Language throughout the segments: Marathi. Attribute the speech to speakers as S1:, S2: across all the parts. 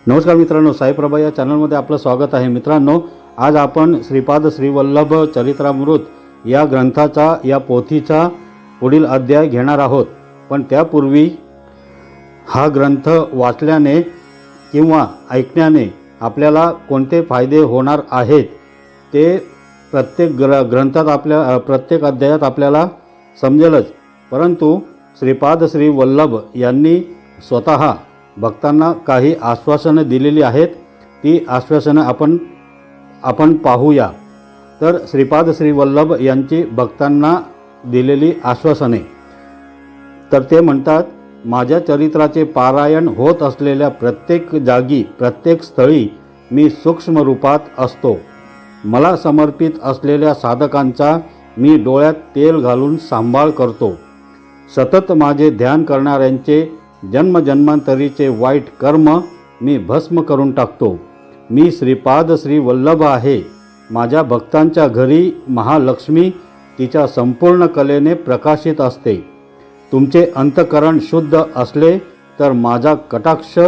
S1: नमस्कार मित्रांनो, साईप्रभा या चॅनलमध्ये आपलं स्वागत आहे। मित्रांनो, आज आपण श्रीपाद श्रीवल्लभ चरित्रामृत या ग्रंथाचा या पोथीचा पुढील अध्याय घेणार आहोत। पण त्यापूर्वी हा ग्रंथ वाचल्याने किंवा ऐकण्याने आपल्याला कोणते फायदे होणार आहेत ते प्रत्येक ग्रंथात प्रत्येक अध्यायात आपल्याला समजेलच। परंतु श्रीपाद श्रीवल्लभ यांनी स्वतः भक्तांना काही आश्वासनं दिलेली आहेत। ती आश्वासनं आपण पाहूया। तर श्रीपाद श्रीवल्लभ यांची भक्तांना दिलेली आश्वासने, तर ते म्हणतात, माझ्या चरित्राचे पारायण होत असलेल्या प्रत्येक जागी प्रत्येक स्थळी मी सूक्ष्म रूपात असतो। मला समर्पित असलेल्या साधकांचा मी डोळ्यात तेल घालून सांभाळ करतो। सतत माझे ध्यान करणाऱ्यांचे जन्मजन्मांतरीचे वाईट कर्म मी भस्म करून टाकतो। मी श्रीपाद श्रीवल्लभ आहे। माझ्या भक्तांच्या घरी महालक्ष्मी तिच्या संपूर्ण कलेने प्रकाशित असते। तुमचे अंतःकरण शुद्ध असले तर माझा कटाक्ष,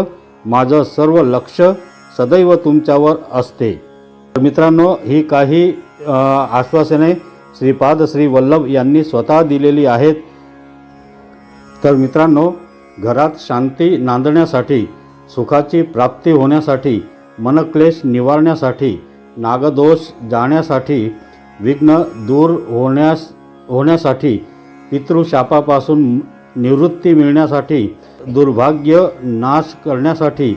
S1: माझं सर्व लक्ष सदैव तुमच्यावर असते। मित्रांनो, ही काही आश्वासने श्रीपाद श्रीवल्लभ यांनी स्वतः दिलेली आहेत। तर मित्रांनो, घरात शांती नांदण्यासाठी, सुखाची प्राप्ती होण्यासाठी, मनक्लेश निवारण्यासाठी, नागदोष जाण्यासाठी, विघ्न दूर होण्यासाठी, पितृशापापासून निवृत्ती मिळण्यासाठी, दुर्भाग्य नाश करण्यासाठी,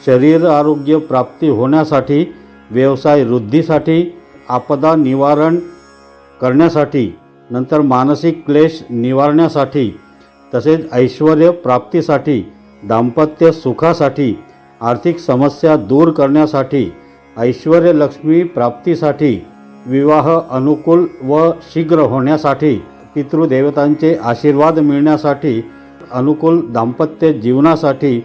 S1: शरीर आरोग्य प्राप्ती होण्यासाठी, व्यवसाय वृद्धीसाठी, आपदा निवारण करण्यासाठी, नंतर मानसिक क्लेश निवारण्यासाठी, तसेच ऐश्वर्य प्राप्तीसाठी, दाम्पत्य सुखासाठी, आर्थिक समस्या दूर करण्यासाठी, ऐश्वर्य लक्ष्मी प्राप्तीसाठी, विवाह अनुकूल व शीघ्र होण्यासाठी, पितृदेवतांचे आशीर्वाद मिळण्यासाठी, अनुकूल दाम्पत्य जीवनासाठी।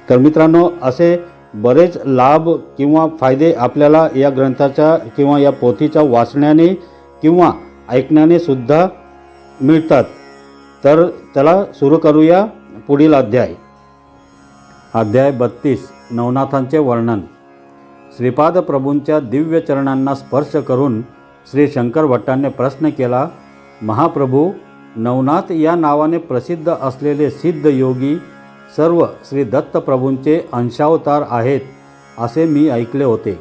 S1: तर मित्रांनो, असे बरेच लाभ किंवा फायदे आपल्याला या ग्रंथाच्या किंवा या पोथीच्या वाचण्याने किंवा ऐकण्याने सुद्धा मिळतात। तर चला सुरू करूया पुढील अध्याय। अध्याय 32, नवनाथांचे वर्णन। श्रीपाद प्रभूंच्या दिव्य चरणांना स्पर्श करून श्री शंकर भट्टांनी प्रश्न केला, महाप्रभू, नवनाथ या नावाने प्रसिद्ध असलेले सिद्ध योगी सर्व श्री दत्त प्रभूंचे अंशावतार आहेत असे मी ऐकले होते।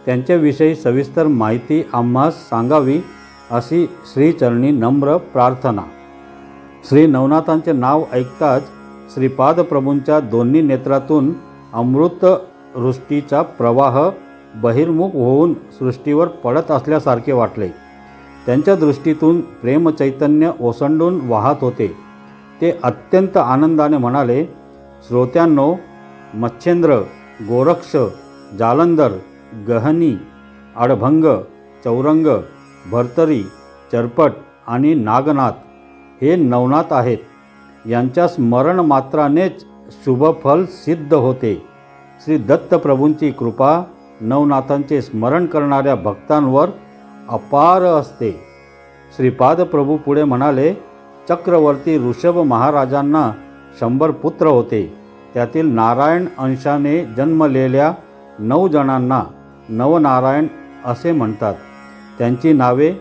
S1: त्यांच्याविषयी सविस्तर माहिती आम्हास सांगावी अशी श्रीचरणी नम्र प्रार्थना। श्री नवनाथांचे नाव ऐकताच श्रीपाद प्रभूंच्या दोन्ही नेत्रातून अमृत वृष्टीचा प्रवाह बहिर्मुख होऊन सृष्टीवर पडत असल्यासारखे वाटले। त्यांच्या दृष्टीतून प्रेमचैतन्य ओसंडून वाहत होते। ते अत्यंत आनंदाने म्हणाले, श्रोत्यांनो, मच्छेंद्र, गोरक्ष, जालंधर, गहनी, आडभंग, चौरंग, भर्तरी, चरपट आणि नागनाथ हे नवनाथ आहेत। यांच्या स्मरण मात्रानेच शुभफल सिद्ध होते। श्री दत्त प्रभूंची कृपा नवनाथांचे स्मरण करणाऱ्या भक्तांवर अपार असते। श्रीपाद प्रभू पुढे म्हणाले, चक्रवर्ती ऋषभ महाराजांना 100 पुत्र होते। त्यातील नारायण अंशाने जन्मलेल्या 9 जणांना नवनारायण असे म्हणतात। त्यांची नावे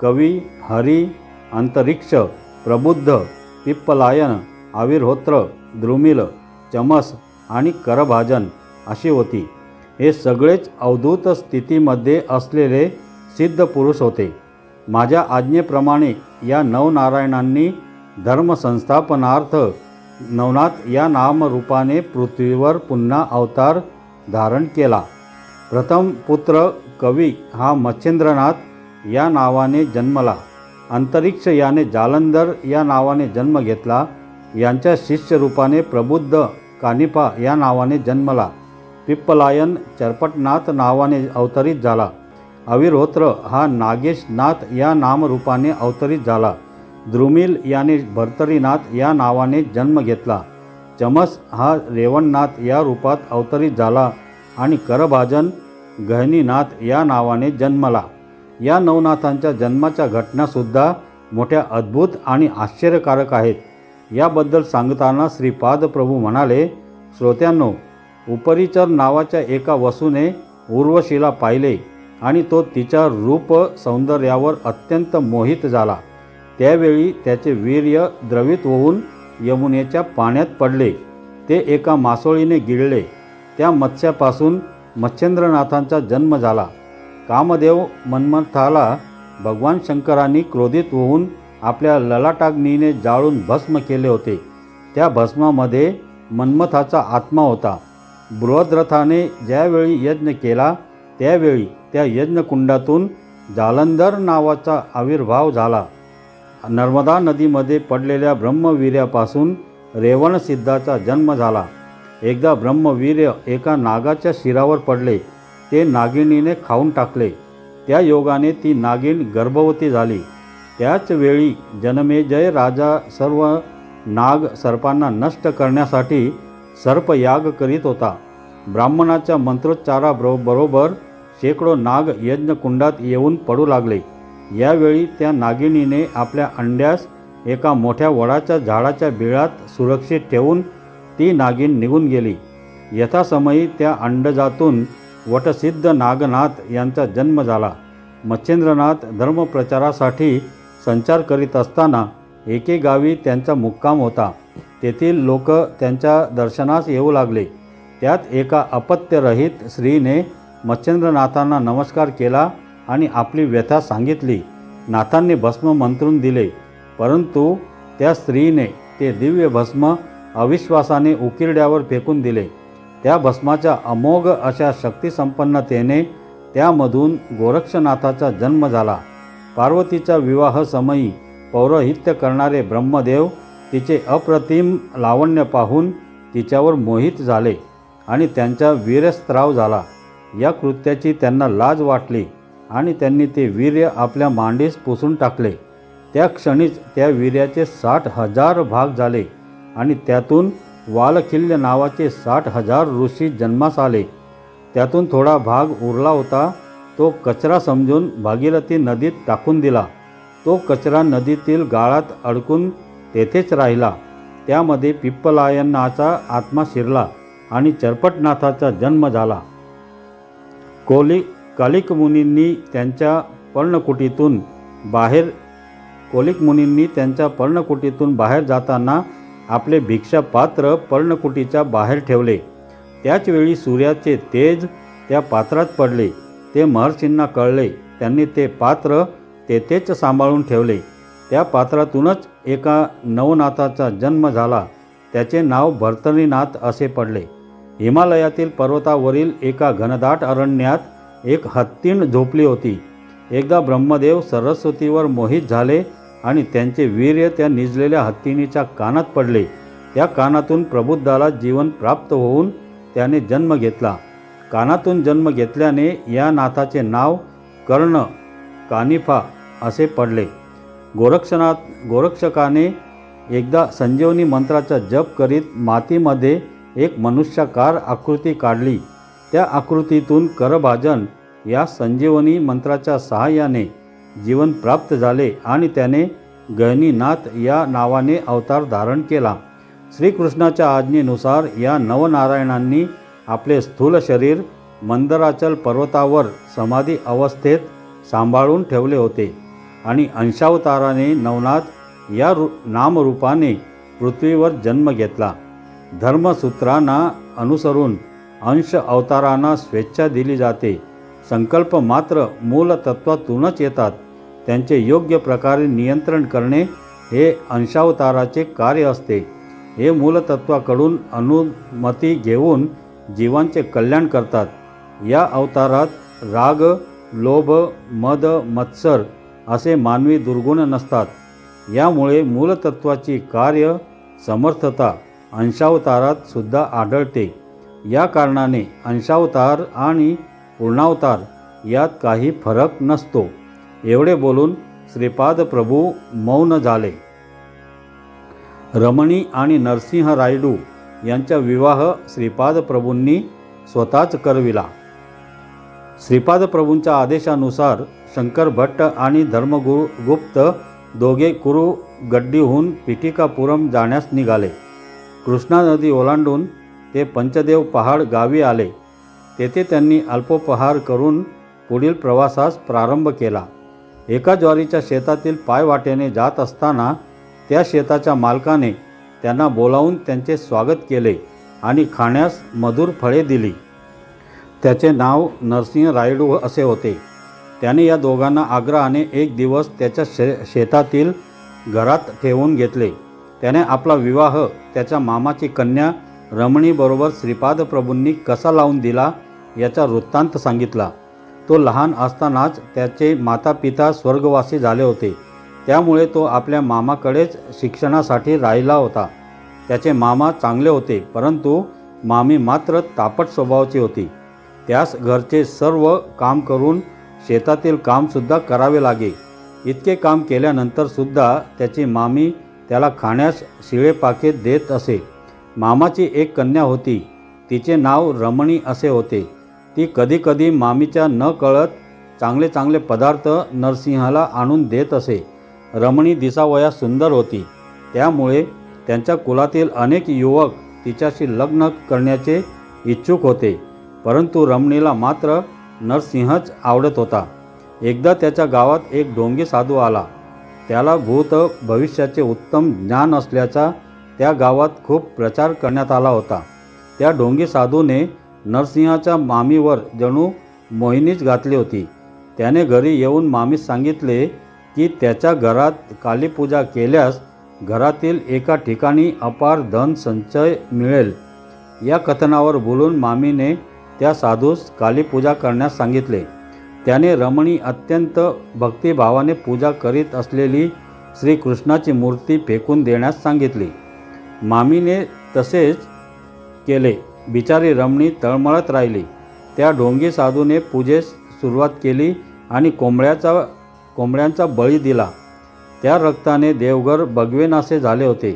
S1: कवी, हरी, अंतरिक्ष, प्रबुद्ध, पिप्पलायन, आविर्होत्र, द्रुमिल, चमस आणि करभाजन अशी होती। हे सगळेच अवधूत स्थितीमध्ये असलेले सिद्ध पुरुष होते। माझ्या आज्ञेप्रमाणे या नवनारायणांनी धर्मसंस्थापनार्थ नवनाथ या नामरूपाने पृथ्वीवर पुन्हा अवतार धारण केला। प्रथम पुत्र कवी हा मच्छेंद्रनाथ या नावाने जन्मला। अंतरिक्ष याने जालंधर या नावाने जन्म घेतला। यांच्या शिष्य रूपाने प्रबुद्ध कानिपा या नावाने जन्मला। पिप्पलायन चरपटनाथ नावाने अवतरित झाला। आविर्होत्र हा नागेशनाथ या नामरूपाने अवतरित झाला। द्रुमिल याने भर्तरीनाथ या नावाने जन्म घेतला। चमस हा रेवणनाथ या रूपात अवतरित झाला आणि करभाजन गहनीनाथ या नावाने जन्मला। या नवनाथांच्या जन्माच्या घटनासुद्धा मोठ्या अद्भुत आणि आश्चर्यकारक आहेत। याबद्दल सांगताना श्रीपाद प्रभू म्हणाले, श्रोत्यांनो, उपरिचर नावाच्या एका वसूने उर्वशीला पाहिले आणि तो तिच्या रूप सौंदर्यावर अत्यंत मोहित झाला। त्यावेळी त्याचे वीर्य द्रवित होऊन यमुनेच्या पाण्यात पडले। ते एका मासोळीने गिळले। त्या मत्स्यापासून मच्छिंद्रनाथांचा जन्म झाला। कामदेव मन्मथाला भगवान शंकरांनी क्रोधित होऊन आपल्या ललाटाग्नीने जाळून भस्म केले होते। त्या भस्मामध्ये मन्मथाचा आत्मा होता। बृहद्रथाने ज्यावेळी यज्ञ केला त्यावेळी त्या यज्ञकुंडातून जालंधर नावाचा आविर्भाव झाला। नर्मदा नदीमध्ये पडलेल्या ब्रह्मवीर्यापासून रेवणसिद्धाचा जन्म झाला। एकदा ब्रह्मवीर्य एका नागाच्या शिरावर पडले। ते नागिनीने खाऊन टाकले। त्या योगाने ती नागिन गर्भवती झाली। त्याच वेळी जनमेजय राजा सर्व नाग सर्पांना नष्ट करण्यासाठी सर्पयाग करीत होता। ब्राह्मणाच्या मंत्रोच्चाराबरोबर शेकडो नाग यज्ञकुंडात येऊन पडू लागले। यावेळी त्या नागिनीने आपल्या अंड्यास एका मोठ्या वडाच्या झाडाच्या बिळात सुरक्षित ठेवून ती नागिन निघून गेली। यथासमयी त्या अंडजातून वटसिद्ध नागनाथ यांचा जन्म झाला। मच्छिंद्रनाथ धर्मप्रचारासाठी संचार करीत असताना एके गावी त्यांचा मुक्काम होता। तेथील लोक त्यांच्या दर्शनास येऊ लागले। त्यात एका अपत्यरहित स्त्रीने मच्छिंद्रनाथांना नमस्कार केला आणि आपली व्यथा सांगितली। नाथांनी भस्म मंत्रून दिले, परंतु त्या स्त्रीने ते दिव्य भस्म अविश्वासाने उकिरड्यावर फेकून दिले। त्या भस्माच्या अमोघ अशा शक्तिसंपन्नतेने त्यामधून गोरक्षनाथाचा जन्म झाला। पार्वतीच्या विवाहसमयी पौरोहित्य करणारे ब्रह्मदेव तिचे अप्रतिम लावण्य पाहून तिच्यावर मोहित झाले आणि त्यांचा वीर्यस्त्राव झाला। या कृत्याची त्यांना लाज वाटली आणि त्यांनी ते वीर्य आपल्या मांडीस पुसून टाकले। त्या क्षणीच त्या वीर्याचे 60,000 भाग झाले आणि त्यातून वालखिल्य नावाचे 60,000 ऋषी जन्मास आले। त्यातून थोडा भाग उरला होता, तो कचरा समजून भागीरथी नदीत टाकून दिला। तो कचरा नदीतील गाळात अडकून तेथेच राहिला। त्यामध्ये पिप्पलायनाचा आत्मा शिरला आणि चरपटनाथाचा जन्म झाला। कोलिक मुनींनी त्यांच्या पर्णकुटीतून बाहेर जाताना आपले भिक्षापात्र पर्णकुटीच्या बाहेर ठेवले। त्याचवेळी सूर्याचे तेज त्या पात्रात पडले। ते महर्षींना कळले। त्यांनी ते पात्र तेथेच सांभाळून ठेवले। त्या पात्रातूनच एका नवनाथाचा जन्म झाला। त्याचे नाव भर्तरीनाथ असे पडले। हिमालयातील पर्वतावरील एका घनदाट अरण्यात एक हत्तीण झोपली होती। एकदा ब्रह्मदेव सरस्वतीवर मोहित झाले आणि त्यांचे वीर्य त्या निजलेल्या हत्तीणीच्या कानात पडले। त्या कानातून प्रबुद्धाला जीवन प्राप्त होऊन त्याने जन्म घेतला। कानातून जन्म घेतल्याने या नाथाचे नाव कर्ण कानिफा असे पडले। गोरक्षकाने एकदा संजीवनी मंत्राचा जप करीत मातीमध्ये एक मनुष्याकार आकृती काढली। त्या आकृतीतून करभाजन या संजीवनी मंत्राच्या सहाय्याने जीवन प्राप्त झाले आणि त्याने गहनीनाथ या नावाने अवतार धारण केला। श्रीकृष्णाच्या आज्ञेनुसार या नवनारायणांनी आपले स्थूल शरीर मंदराचल पर्वतावर समाधी अवस्थेत सांभाळून ठेवले होते आणि अंशावताराने नवनाथ या नामरूपाने पृथ्वीवर जन्म घेतला। धर्मसूत्रांना अनुसरून अंश अवतारांना स्वेच्छा दिली जाते। संकल्प मात्र मूल तत्वातूनच येतात। त्यांचे योग्य प्रकारे नियंत्रण करणे हे अंशावताराचे कार्य असते। हे मूलतत्वाकडून अनुमती घेऊन जीवांचे कल्याण करतात। या अवतारात राग, लोभ, मद, मत्सर असे मानवी दुर्गुण नसतात। यामुळे मूलतत्वाची कार्य समर्थता अंशावतारात सुद्धा आढळते। या कारणाने अंशावतार आणि पूर्णावतार यात काही फरक नसतो। एवढे बोलून श्रीपाद प्रभू मौन झाले। रमणी आणि नरसिंह रायडू यांचा विवाह श्रीपाद प्रभूंनी स्वतःच करविला। श्रीपाद प्रभूंच्या आदेशानुसार शंकर भट्ट आणि धर्मगुप्त दोघे कुरुगड्डीहून पिठिकापुरम जाण्यास निघाले। कृष्णा नदी ओलांडून ते पंचदेव पहाड गावी आले. तेथे त्यांनी अल्पोपहार करून पुढील प्रवासास प्रारंभ केला. एका ज्वारीच्या शेतातील पायवाटेने जात असताना त्या शेताच्या मालकाने त्यांना बोलावून त्यांचे स्वागत केले आणि खाण्यास मधुर फळे दिली. त्याचे नाव नरसिंह रायडू असे होते. त्याने या दोघांना आग्रहाने एक दिवस त्याच्या शेतातील घरात ठेवून घेतले. त्याने आपला विवाह त्याच्या मामाची कन्या रमणीबरोबर श्रीपाद प्रभूंनी कसा लावून दिला याचा वृत्तांत सांगितला. तो लहान असतानाच त्याचे मातापिता स्वर्गवासी झाले होते. त्यामुळे तो आपल्या मामाकडेच शिक्षणासाठी राहिला होता. त्याचे मामा चांगले होते, परंतु मामी मात्र तापट स्वभावाची होती. त्यास घरचे सर्व काम करून शेतातील कामसुद्धा करावे लागे. इतके काम केल्यानंतरसुद्धा त्याची मामी त्याला खाण्यास शिळे पाके देत असे. मामाची एक कन्या होती. तिचे नाव रमणी असे होते. ती कधीकधी मामीच्या न कळत चांगले चांगले पदार्थ नरसिंहाला आणून देत असे. रमणी दिसावयास सुंदर होती. त्यामुळे त्यांच्या कुलातील अनेक युवक तिच्याशी लग्न करण्याचे इच्छुक होते, परंतु रमणीला मात्र नरसिंहच आवडत होता. एकदा त्याच्या गावात एक ढोंगी साधू आला. त्याला भूत भविष्याचे उत्तम ज्ञान असल्याचा त्या गावात खूप प्रचार करण्यात आला होता. त्या ढोंगी साधूने नरसिंहाच्या मामीवर जणू मोहिनीच घातली होती. त्याने घरी येऊन मामीस सांगितले की त्याच्या घरात कालीपूजा केल्यास घरातील एका ठिकाणी अपार धन संचय मिळेल. या कथनावर बोलून मामीने त्या साधूस कालीपूजा करण्यास सांगितले. त्याने रमणी अत्यंत भक्तिभावाने पूजा करीत असलेली श्रीकृष्णाची मूर्ती फेकून देण्यास सांगितली. मामीने तसेच केले. बिचारी रमणी तळमळत राहिली. त्या ढोंगी साधूने पूजेस सुरुवात केली आणि कोंबड्यांचा बळी दिला. त्या रक्ताने देवघर भगवेनासे झाले होते.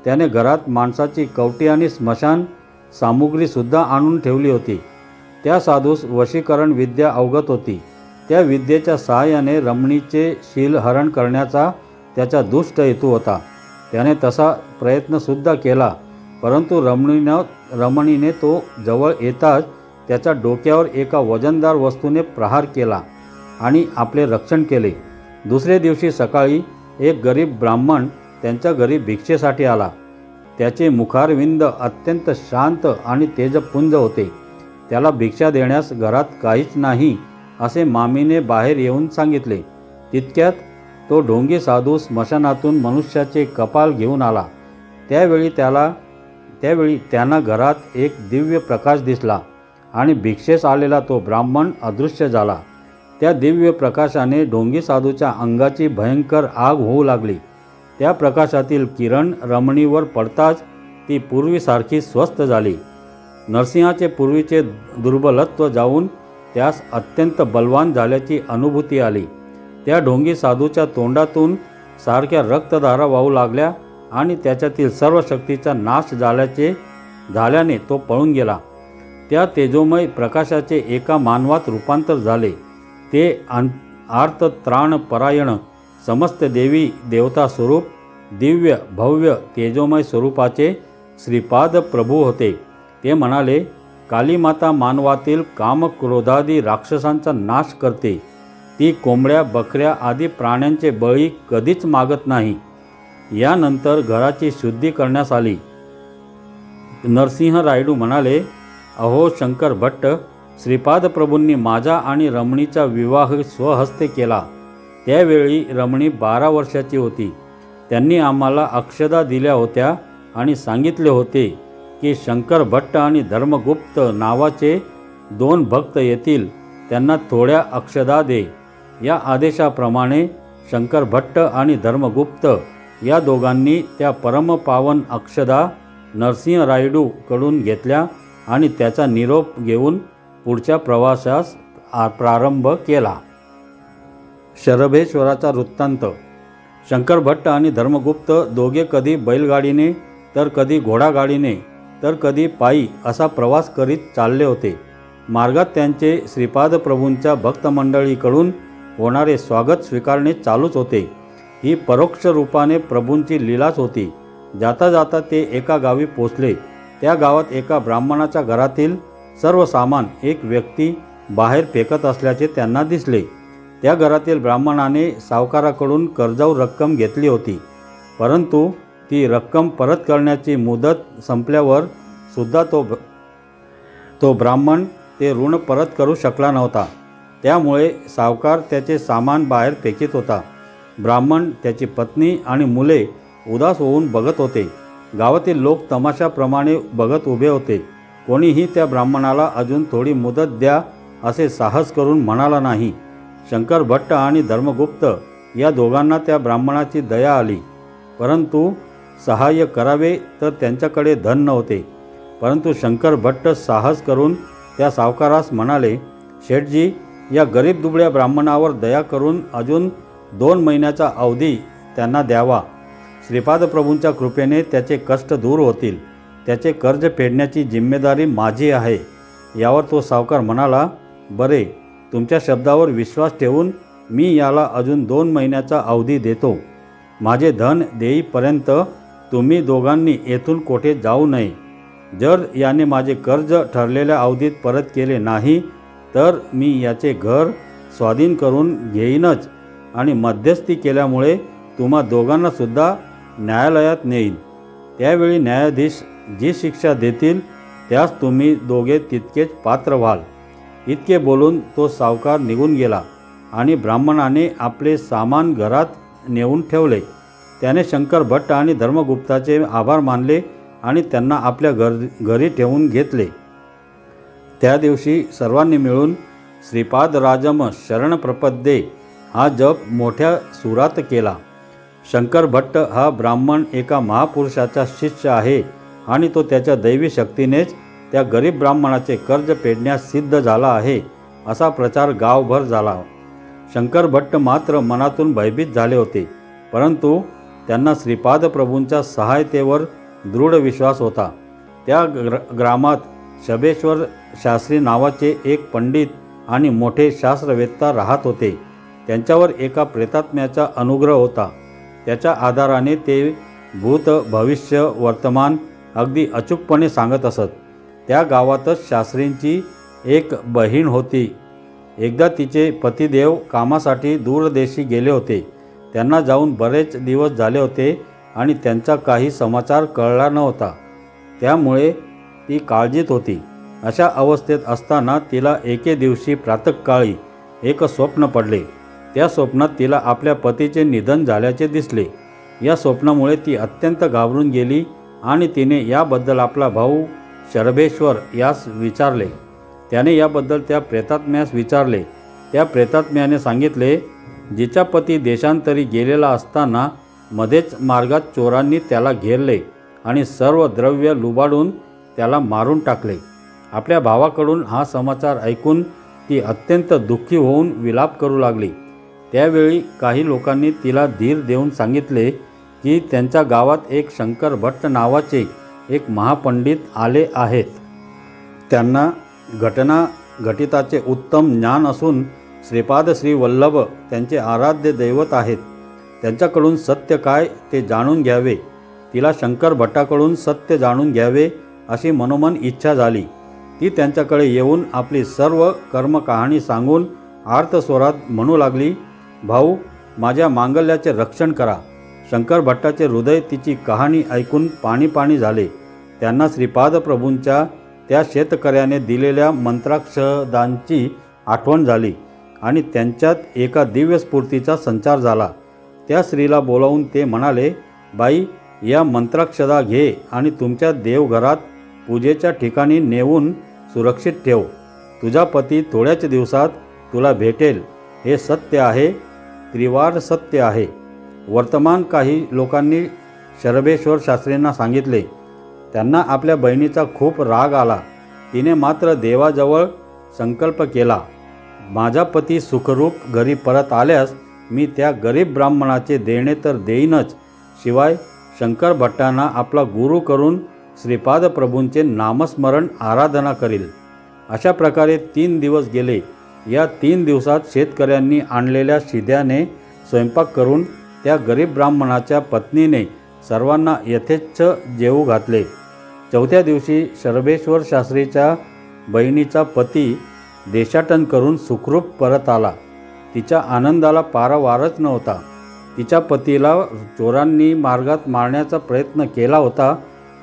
S1: त्याने घरात माणसाची कवटी आणि स्मशान सामुग्रीसुद्धा आणून ठेवली होती. त्या साधूस वशीकरण विद्या अवगत होती. त्या विद्येच्या सहाय्याने रमणीचे शीलहरण करण्याचा त्याचा दुष्ट हेतू होता. त्याने तसा प्रयत्नसुद्धा केला, परंतु रमणीने तो जवळ येताच त्याच्या डोक्यावर एका वजनदार वस्तूने प्रहार केला आणि आपले रक्षण केले. दुसरे दिवशी सकाळी एक गरीब ब्राह्मण त्यांच्या घरी भिक्षेसाठी आला. त्याचे मुखारविंद अत्यंत शांत आणि तेजपुंज होते. त्याला भिक्षा देण्यास घरात काहीच नाही असे मामीने बाहेर येऊन सांगितले. तितक्यात तो ढोंगी साधू स्मशानातून मनुष्याचे कपाल घेऊन आला. त्यावेळी त्यांना घरात एक दिव्य प्रकाश दिसला आणि भिक्षेस आलेला तो ब्राह्मण अदृश्य झाला. त्या दिव्य प्रकाशाने ढोंगी साधूच्या अंगाची भयंकर आग होऊ लागली. त्या प्रकाशातील किरण रमणीवर पडताच ती पूर्वीसारखी स्वस्थ झाली. नरसिंहाचे पूर्वीचे दुर्बलत्व जाऊन त्यास अत्यंत बलवान झाल्याची अनुभूती आली. त्या ढोंगी साधूच्या तोंडातून सारख्या रक्तधारा वाहू लागल्या आणि त्याच्यातील सर्व शक्तीचा नाश झाल्याने तो पळून गेला. त्या तेजोमय प्रकाशाचे एका मानवात रूपांतर झाले. ते आर्तत्राणपरायण समस्त देवी देवता स्वरूप दिव्य भव्य तेजोमय स्वरूपाचे श्रीपाद प्रभू होते. ते म्हणाले, कालीमाता मानवातील कामक्रोधादी राक्षसांचा नाश करते. ती कोंबड्या बकऱ्या आदी प्राण्यांचे बळी कधीच मागत नाही. यानंतर घराची शुद्धी करण्यास आली. नरसिंह रायडू म्हणाले, अहो शंकर भट्ट, श्रीपाद प्रभूंनी माझा आणि रमणीचा विवाह स्वहस्ते केला. त्यावेळी रमणी 12 वर्षाची होती. त्यांनी आम्हाला अक्षदा दिल्या होत्या आणि सांगितले होते की शंकर भट्ट आणि धर्मगुप्त नावाचे 2 भक्त येतील, त्यांना थोड्या अक्षदा दे. या आदेशाप्रमाणे शंकर भट्ट आणि धर्मगुप्त या दोघांनी त्या परमपावन अक्षदा नरसिंह रायडू कडून घेतल्या आणि त्याचा निरोप घेऊन पुढच्या प्रवासास प्रारंभ केला. शरभेश्वराचा वृत्तांत. शंकर भट्ट आणि धर्मगुप्त दोघे कधी बैलगाडीने तर कधी घोडागाडीने तर कधी पायी असा प्रवास करीत चालले होते. मार्गात त्यांचे श्रीपाद प्रभूंच्या भक्तमंडळीकडून होणारे स्वागत स्वीकारणे चालूच होते. ही परोक्ष रूपाने प्रभूंची लीलाच होती. जाता जाता ते एका गावी पोचले. त्या गावात एका ब्राह्मणाच्या घरातील सर्व सामान एक व्यक्ती बाहेर फेकत असल्याचे त्यांना दिसले. त्या घरातील ब्राह्मणाने सावकाराकडून कर्जाऊ रक्कम घेतली होती, परंतु ती रक्कम परत करण्याची मुदत संपल्यावर सुद्धा तो ब्राह्मण ते ऋण परत करू शकला नव्हता. त्यामुळे सावकार त्याचे सामान बाहेर फेकीत होता. ब्राह्मण, त्याची पत्नी आणि मुले उदास होऊन बघत होते. गावातील लोक तमाशाप्रमाणे बघत उभे होते. कोणीही त्या ब्राह्मणाला अजून थोडी मुदत द्या असे साहस करून म्हणाला नाही. शंकर भट्ट आणि धर्मगुप्त या दोघांना त्या ब्राह्मणाची दया आली, परंतु सहाय्य करावे तर त्यांच्याकडे धन नव्हते. परंतु शंकर भट्ट साहस करून त्या सावकारास म्हणाले, शेठजी, या गरीब दुबळ्या ब्राह्मणावर दया करून अजून 2 महिन्याचा अवधी त्यांना द्यावा. श्रीपाद प्रभूंच्या कृपेने त्याचे कष्ट दूर होतील. त्याचे कर्ज फेडण्याची जिम्मेदारी माझी आहे. यावर तो सावकार म्हणाला, बरे, तुमच्या शब्दावर विश्वास ठेवून मी याला अजून 2 महिन्याचा अवधी देतो. माझे धन देईपर्यंत तुम्ही दोघांनी येथून कोठे जाऊ नये. जर याने माझे कर्ज ठरलेल्या अवधीत परत केले नाही तर मी याचे घर स्वाधीन करून घेईनच आणि मध्यस्थी केल्यामुळे तुम्हा दोघांनासुद्धा न्यायालयात नेईन. त्यावेळी न्यायाधीश जी शिक्षा देतील त्यास तुम्ही दोघे तितकेच पात्र व्हाल. इतके बोलून तो सावकार निघून गेला आणि ब्राह्मणाने आपले सामान घरात नेऊन ठेवले. त्याने शंकर भट्ट आणि धर्मगुप्ताचे आभार मानले आणि त्यांना आपल्या घरी ठेवून घेतले. त्या दिवशी सर्वांनी मिळून श्रीपाद राजम शरण प्रपद्ये हा जप मोठ्या सुरात केला. शंकर भट्ट हा ब्राह्मण एका महापुरुषाचा शिष्य आहे आणि तो त्याच्या दैवी शक्तीनेच त्या गरीब ब्राह्मणाचे कर्ज फेडण्यास सिद्ध झाला आहे असा प्रचार गावभर झाला. शंकर भट्ट मात्र मनातून भयभीत झाले होते, परंतु त्यांना श्रीपाद प्रभूंच्या सहायतेवर दृढ विश्वास होता. त्या ग्रामात शबेश्वर शास्त्री नावाचे एक पंडित आणि मोठे शास्त्रवेत्ता राहत होते. त्यांच्यावर एका प्रेतात्म्याचा अनुग्रह होता. त्याच्या आधाराने ते भूत, भविष्य, वर्तमान अगदी अचूकपणे सांगत असत. त्या गावातच शास्त्रींची एक बहीण होती. एकदा तिचे पतिदेव कामासाठी दूरदेशी गेले होते. त्यांना जाऊन बरेच दिवस झाले होते आणि त्यांचा काही समाचार कळला नव्हता. त्यामुळे ती काळजीत होती. अशा अवस्थेत असताना तिला एके दिवशी प्रातःकाळी एक स्वप्न पडले. त्या स्वप्नात तिला आपल्या पतीचे निधन झाल्याचे दिसले. या स्वप्नामुळे ती अत्यंत घाबरून गेली आणि तिने याबद्दल आपला भाऊ शरभेश्वर यास विचारले. त्याने याबद्दल त्या प्रेतात्म्यास विचारले. त्या प्रेतात्म्याने सांगितले, जिचा पती देशांतरी गेलेला असताना मध्येच मार्गात चोरांनी त्याला घेरले आणि सर्व द्रव्य लुबाडून त्याला मारून टाकले. आपल्या भावाकडून हा समाचार ऐकून ती अत्यंत दुःखी होऊन विलाप करू लागली. त्यावेळी काही लोकांनी तिला धीर देऊन सांगितले की त्यांच्या गावात एक शंकर भट्ट नावाचे एक महापंडित आले आहेत. त्यांना घटना घटिताचे उत्तम ज्ञान असून श्रीपाद श्री वल्लभ त्यांचे आराध्य दैवत आहेत. त्यांच्याकडून सत्य काय ते जाणून घ्यावे. तिला शंकर भट्टाकडून सत्य जाणून घ्यावे अशी मनोमन इच्छा झाली. ती त्यांच्याकडे येऊन आपली सर्व कर्मकहाणी सांगून आर्तस्वरात म्हणू लागली, भाऊ, माझ्या मांगल्याचे रक्षण करा. शंकर भट्टाचे हृदय तिची कहाणी ऐकून पाणी पाणी झाले. त्यांना श्रीपाद प्रभूंच्या त्या शेतकऱ्याने दिलेल्या मंत्राक्षदांची आठवण झाली आणि त्यांच्यात एका दिव्य स्फूर्तीचा संचार झाला. त्या स्त्रीला बोलावून ते म्हणाले, बाई, या मंत्राक्षदा घे आणि तुमच्या देवघरात पूजेच्या ठिकाणी नेऊन सुरक्षित ठेव. तुझा पती थोड्याच दिवसात तुला भेटेल. हे सत्य आहे, त्रिवार सत्य आहे. वर्तमान काही लोकांनी शरभेश्वर शास्त्रींना सांगितले. त्यांना आपल्या बहिणीचा खूप राग आला. तिने मात्र देवाजवळ संकल्प केला, माझा पती सुखरूप घरी परत आल्यास मी त्या गरीब ब्राह्मणाचे देणे तर देईनच, शिवाय शंकर भट्टांना आपला गुरु करून श्रीपाद प्रभूंचे नामस्मरण आराधना करील. अशा प्रकारे 3 दिवस गेले. या 3 दिवसात शेतकऱ्यांनी आणलेल्या शिध्याने स्वयंपाक करून त्या गरीब ब्राह्मणाच्या पत्नीने सर्वांना यथेच्छ जेवू घातले. चौथ्या दिवशी शरभेश्वर शास्त्रीच्या बहिणीचा पती देशाटन करून सुखरूप परत आला. तिच्या आनंदाला पारावारच नव्हता. तिच्या पतीला चोरांनी मार्गात मारण्याचा प्रयत्न केला होता,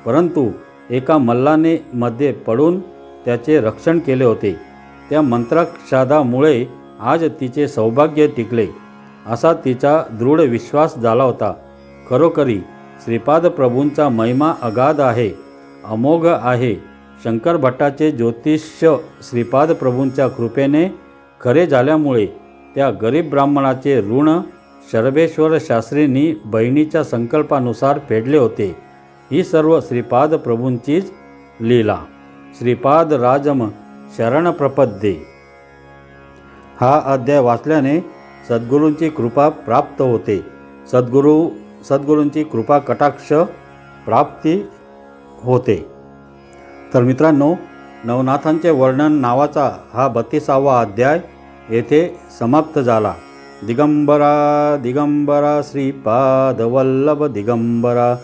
S1: परंतु एका मल्लाने मध्ये पडून त्याचे रक्षण केले होते. त्या मंत्राक्षादामुळे आज तिचे सौभाग्य टिकले असा तिचा दृढ विश्वास झाला होता. खरोखरी श्रीपाद प्रभूंचा महिमा अगाध आहे, अमोघ आहे. शंकर भट्टाचे ज्योतिष्य श्रीपाद प्रभूंच्या कृपेने खरे झाल्यामुळे त्या गरीब ब्राह्मणाचे ऋण शरभेश्वर शास्त्रींनी बहिणीच्या संकल्पानुसार फेडले होते. ही सर्व श्रीपाद प्रभूंचीच लीला. श्रीपाद राजम शरण प्रपद्ये हा अध्याय वाचल्याने सद्गुरूंची कृपा प्राप्त होते. सद्गुरूंची कृपा कटाक्ष प्राप्ती होते. तर मित्रांनो, नवनाथांचे वर्णन नावाचा हा 32वा अध्याय येथे समाप्त झाला. दिगंबरा दिगंबरा श्रीपाद वल्लभ दिगंबरा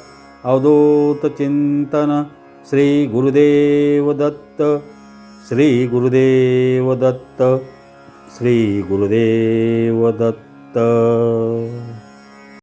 S1: अवधूत चिंतन श्री गुरुदेव दत्त. श्री गुरुदेव दत्त. श्री गुरुदेव दत्त.